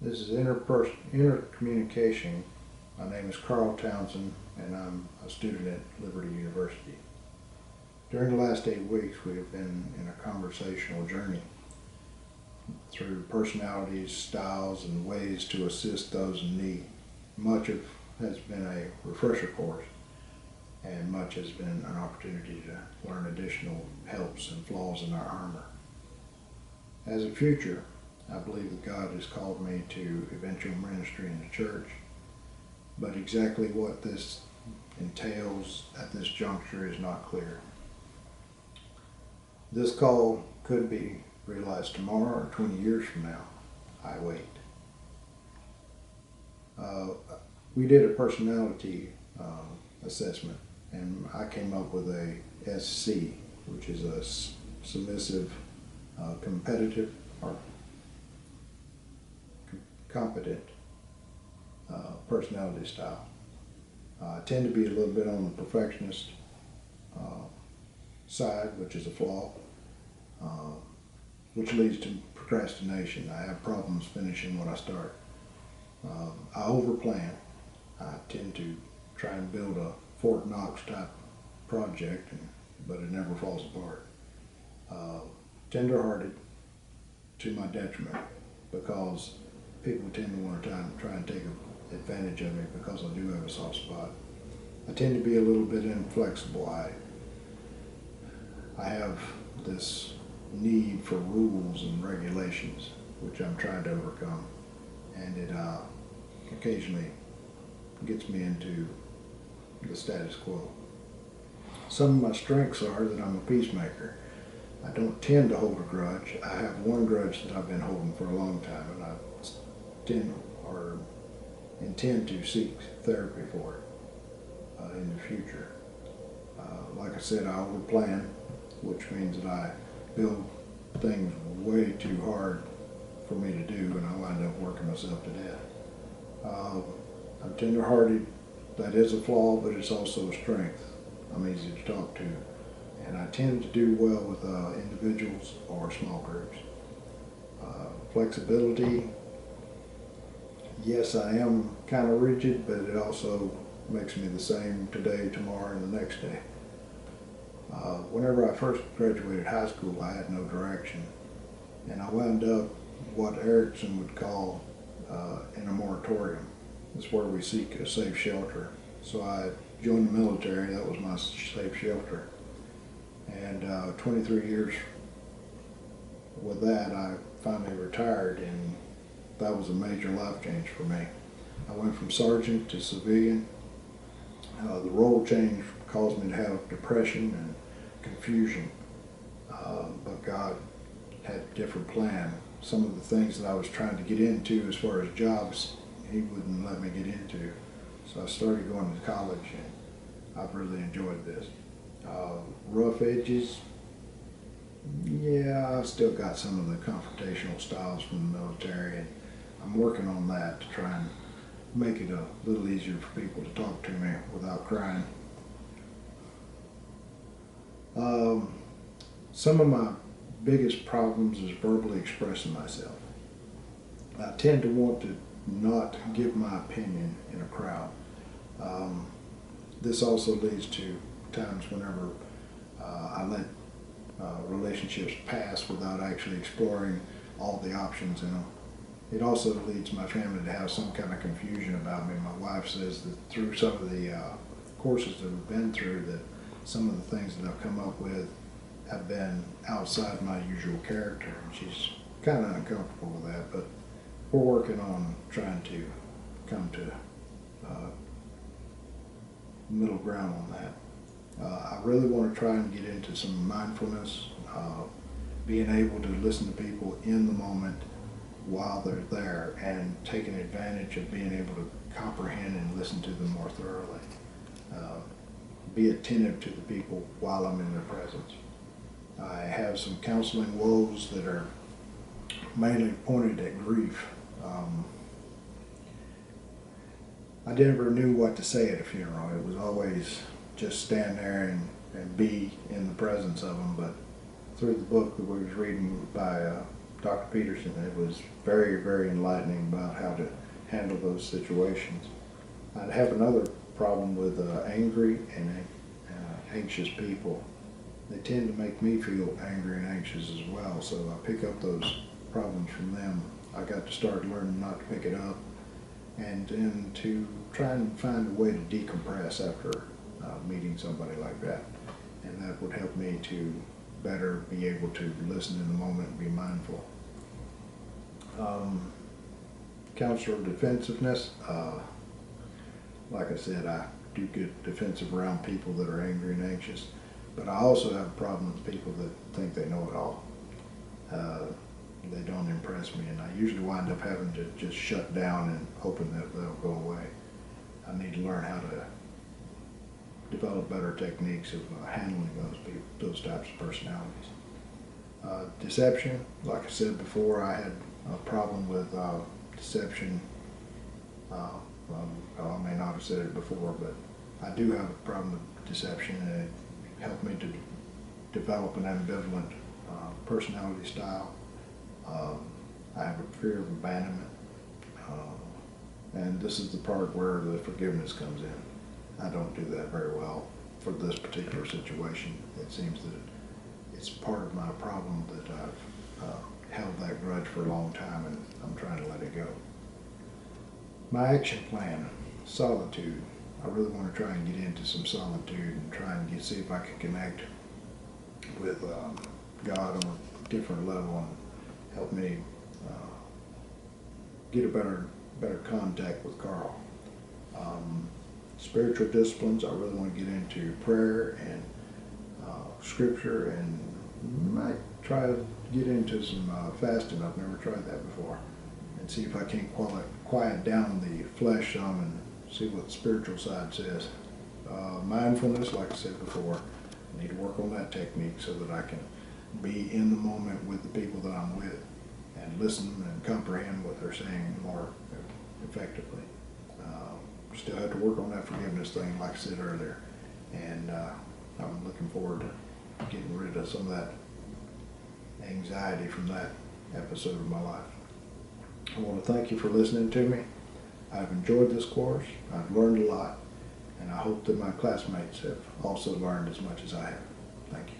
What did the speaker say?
This is Intercommunication. My name is Carl Townsend, and I'm a student at Liberty University. During the last 8 weeks, we have been in a conversational journey through personalities, styles, and ways to assist those in need. Much of has been a refresher course, and much has been an opportunity to learn additional helps and flaws in our armor. As a future, I believe that God has called me to eventual ministry in the church, but exactly what this entails at this juncture is not clear. This call could be realized tomorrow or 20 years from now. I wait. We did a personality assessment, and I came up with a SC, which is a submissive, competitive, or competent personality style. I tend to be a little bit on the perfectionist side, which is a flaw, which leads to procrastination. I have problems finishing what I start. I overplan. I tend to try and build a Fort Knox type project, but it never falls apart. Tender-hearted to my detriment, because people tend to want to try and take advantage of me because I do have a soft spot. I tend to be a little bit inflexible. I have this need for rules and regulations, which I'm trying to overcome, and it occasionally gets me into the status quo. Some of my strengths are that I'm a peacemaker. I don't tend to hold a grudge. I have one grudge that I've been holding for a long time, and I intend to seek therapy for it in the future. Like I said, I overplan, which means that I build things way too hard for me to do, and I wind up working myself to death. I'm tender-hearted. That is a flaw, but it's also a strength. I'm easy to talk to, and I tend to do well with individuals or small groups. Flexibility. Yes, I am kind of rigid, but it also makes me the same today, tomorrow, and the next day. Whenever I first graduated high school, I had no direction, and I wound up what Erickson would call in a moratorium. It's where we seek a safe shelter. So I joined the military. That was my safe shelter. And 23 years with that, I finally retired, and that was a major life change for me. I went from sergeant to civilian. The role change caused me to have depression and confusion, but God had a different plan. Some of the things that I was trying to get into as far as jobs, He wouldn't let me get into. So I started going to college, and I've really enjoyed this. Rough edges, yeah, I've still got some of the confrontational styles from the military, and I'm working on that to try and make it a little easier for people to talk to me without crying. Some of my biggest problems is verbally expressing myself. I tend to want to not give my opinion in a crowd. This also leads to times whenever I let relationships pass without actually exploring all the options in them. It also leads my family to have some kind of confusion about me. My wife says that through some of the courses that we've been through, that some of the things that I've come up with have been outside my usual character, and she's kind of uncomfortable with that, but we're working on trying to come to middle ground on that. I really want to try and get into some mindfulness, being able to listen to people in the moment while they're there, and taking advantage of being able to comprehend and listen to them more thoroughly. Be attentive to the people while I'm in their presence. I have some counseling woes that are mainly pointed at grief. I never knew what to say at a funeral. It was always just stand there and be in the presence of them. But through the book that we was reading by Dr. Peterson. It was very, very enlightening about how to handle those situations. I'd have another problem with angry and anxious people. They tend to make me feel angry and anxious as well, so I pick up those problems from them. I got to start learning not to pick it up, and then to try and find a way to decompress after meeting somebody like that. And that would help me to better be able to listen in the moment and be mindful. Counselor defensiveness. Like I said, I do get defensive around people that are angry and anxious, but I also have a problem with people that think they know it all. They don't impress me, and I usually wind up having to just shut down and hoping that they'll go away. I need to learn how to develop better techniques of handling those people, those types of personalities. Deception, like I said before, I had a problem with deception. I may not have said it before, but I do have a problem with deception, and it helped me to develop an ambivalent personality style. I have a fear of abandonment, and this is the part where the forgiveness comes in. I don't do that very well for this particular situation. It seems that it's part of my problem that I've held that grudge for a long time, and I'm trying to let it go. My action plan, solitude. I really want to try and get into some solitude and try and see if I can connect with God on a different level and help me get a better contact with Carl. Spiritual disciplines, I really want to get into prayer and scripture, and might try to get into some fasting. I've never tried that before, and see if I can quiet down the flesh some and see what the spiritual side says. Mindfulness, like I said before, I need to work on that technique so that I can be in the moment with the people that I'm with and listen and comprehend what they're saying more effectively. Still have to work on that forgiveness thing, like I said earlier, and I'm looking forward to getting rid of some of that anxiety from that episode of my life. I want to thank you for listening to me. I've enjoyed this course. I've learned a lot, and I hope that my classmates have also learned as much as I have. Thank you.